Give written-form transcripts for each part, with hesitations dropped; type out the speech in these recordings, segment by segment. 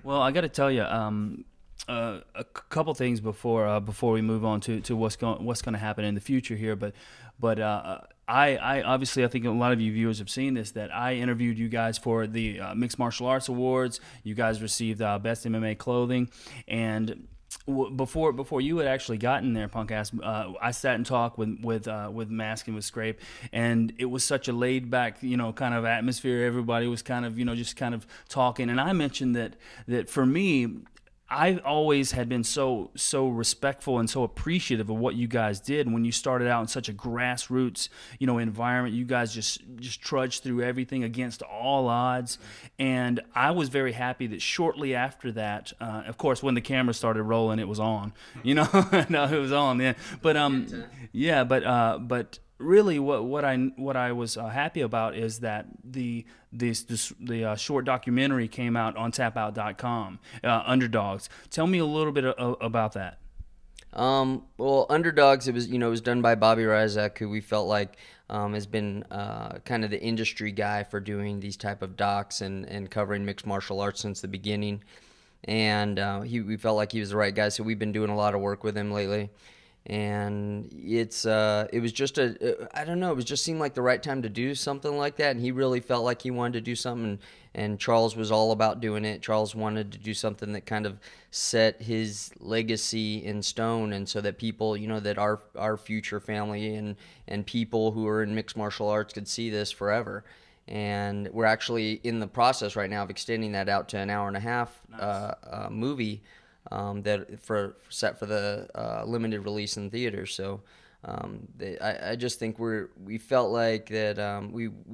Well, I got to tell you, couple things before we move on to what's going to happen in the future here. But I obviously I think a lot of you viewers have seen this, that I interviewed you guys for the Mixed Martial Arts Awards. You guys received Best MMA Clothing, and before you had actually gotten there, punk ass, I sat and talked with Mask and with Scrape, and it was such a laid back, kind of atmosphere. Everybody was kind of, just kind of talking, and I mentioned that for me, I always had been so respectful and so appreciative of what you guys did when you started out in such a grassroots, environment. You guys just trudged through everything against all odds, and I was very happy that shortly after that, of course, when the camera started rolling, it was on. No, it was on. Yeah, but really, what I was happy about is that the short documentary came out on TapouT.com, Underdogs. Tell me a little bit about that. Well, Underdogs, it was done by Bobby Rizek, who we felt like has been kind of the industry guy for doing these type of docs and covering mixed martial arts since the beginning. And we felt like he was the right guy, so we've been doing a lot of work with him lately. And it was just I don't know, it just seemed like the right time to do something like that, and he really felt like he wanted to do something, and Charles was all about doing it. Charles wanted to do something that kind of set his legacy in stone, and so that people, that our future family and people who are in mixed martial arts could see this forever. And we're actually in the process right now of extending that out to an hour and a half movie set for the limited release in theaters. So I just think we felt like that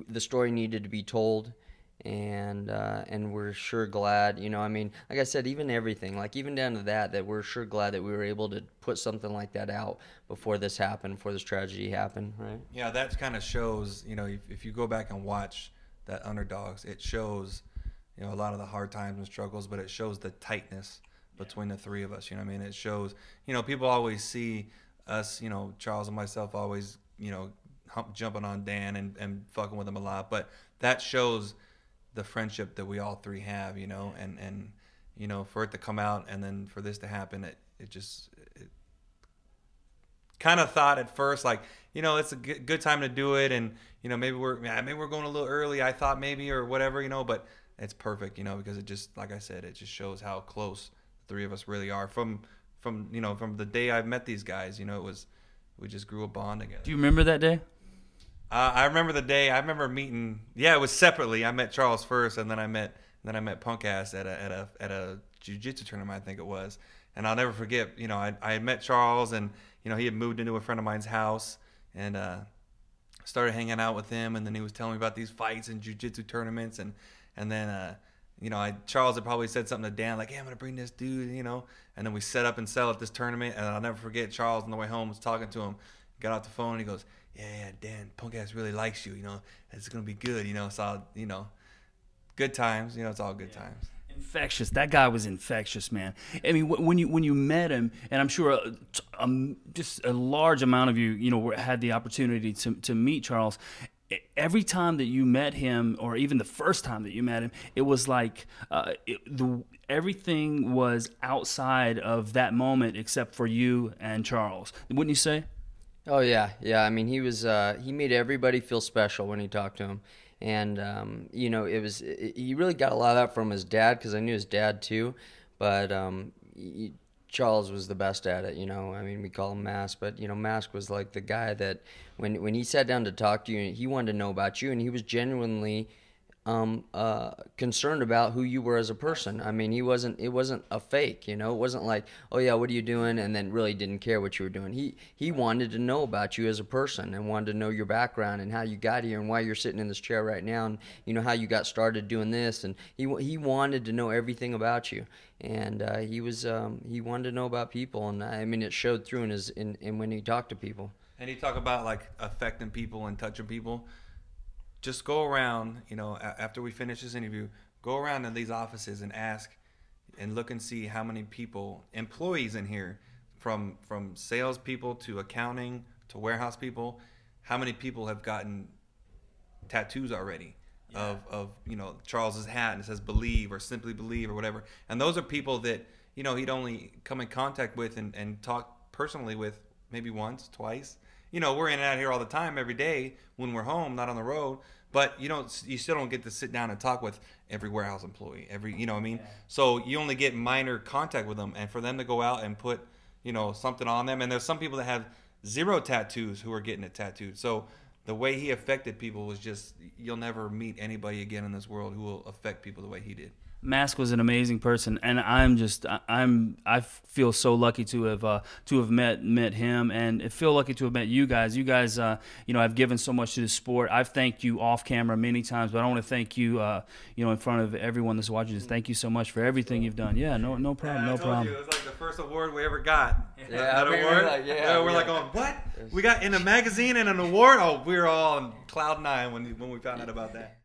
the story needed to be told, and we're sure glad. Like I said, even everything, like even down to that we're sure glad that we were able to put something like that out before this tragedy happened, right? Yeah, that kind of shows. If you go back and watch that Underdogs, it shows a lot of the hard times and struggles, but it shows the tightness between the three of us. It shows, people always see us, Charles and myself always, jumping on Dan and fucking with him a lot, but that shows the friendship that we all three have, and for it to come out and then for this to happen, it kind of thought at first, like, it's a good time to do it, and maybe we're going a little early, I thought, maybe, or whatever, but it's perfect, because it just, like I said, it just shows how close three of us really are from the day I met these guys. We just grew a bond together. Do you remember that day? I remember the day. I remember meeting. Yeah, it was separately. I met Charles first, and then I met Punk Ass at a jiu-jitsu tournament, I think it was. And I'll never forget. I had met Charles, and he had moved into a friend of mine's house, and started hanging out with him. And then he was telling me about these fights and jiu-jitsu tournaments, and then. Charles had probably said something to Dan, like, hey, I'm going to bring this dude, and then we set up and sell at this tournament, and I'll never forget Charles on the way home was talking to him, got off the phone, and he goes, yeah, Dan, Punk Ass really likes you, it's going to be good, so, good times, it's all good times. Infectious. That guy was infectious, man. I mean, when you met him, and I'm sure just a large amount of you, had the opportunity to meet Charles. Every time that you met him, or even the first time that you met him, it was like everything was outside of that moment except for you and Charles. Wouldn't you say? Oh yeah. I mean, he made everybody feel special when he talked to him, and he really got a lot of that from his dad, because I knew his dad too, but Charles was the best at it, I mean, we call him Mask, but, Mask was like the guy that when he sat down to talk to you, he wanted to know about you, and he was genuinely concerned about who you were as a person. I mean, it wasn't a fake, it wasn't like, oh yeah, what are you doing, and then really didn't care what you were doing. He wanted to know about you as a person, and wanted to know your background and how you got here and why you're sitting in this chair right now, and how you got started doing this, and he wanted to know everything about you, and he wanted to know about people, and I mean, it showed through in when he talked to people. And he talked about, like, affecting people and touching people. Just go around, after we finish this interview, go around in these offices and ask and look and see how many people, employees in here, from salespeople to accounting to warehouse people, how many people have gotten tattoos already. of Charles's hat, and it says "Believe" or "Simply Believe" or whatever. And those are people that he'd only come in contact with and talk personally with maybe once, twice. We're in and out here all the time, every day when we're home, not on the road. But you still don't get to sit down and talk with every warehouse employee, So you only get minor contact with them, and for them to go out and put, something on them. And there's some people that have 0 tattoos who are getting it tattooed. So the way he affected people was just, you'll never meet anybody again in this world who will affect people the way he did. Mask was an amazing person, and I feel so lucky to have met him, and I feel lucky to have met you guys. You guys, have given so much to the sport. I've thanked you off camera many times, but I want to thank you, in front of everyone that's watching this. Thank you so much for everything you've done. Yeah, no problem, no problem. It was like the first award we ever got. Yeah, that award. We're like, going, what? We got in a magazine and an award. Oh, we were all on cloud 9 when we found out about that.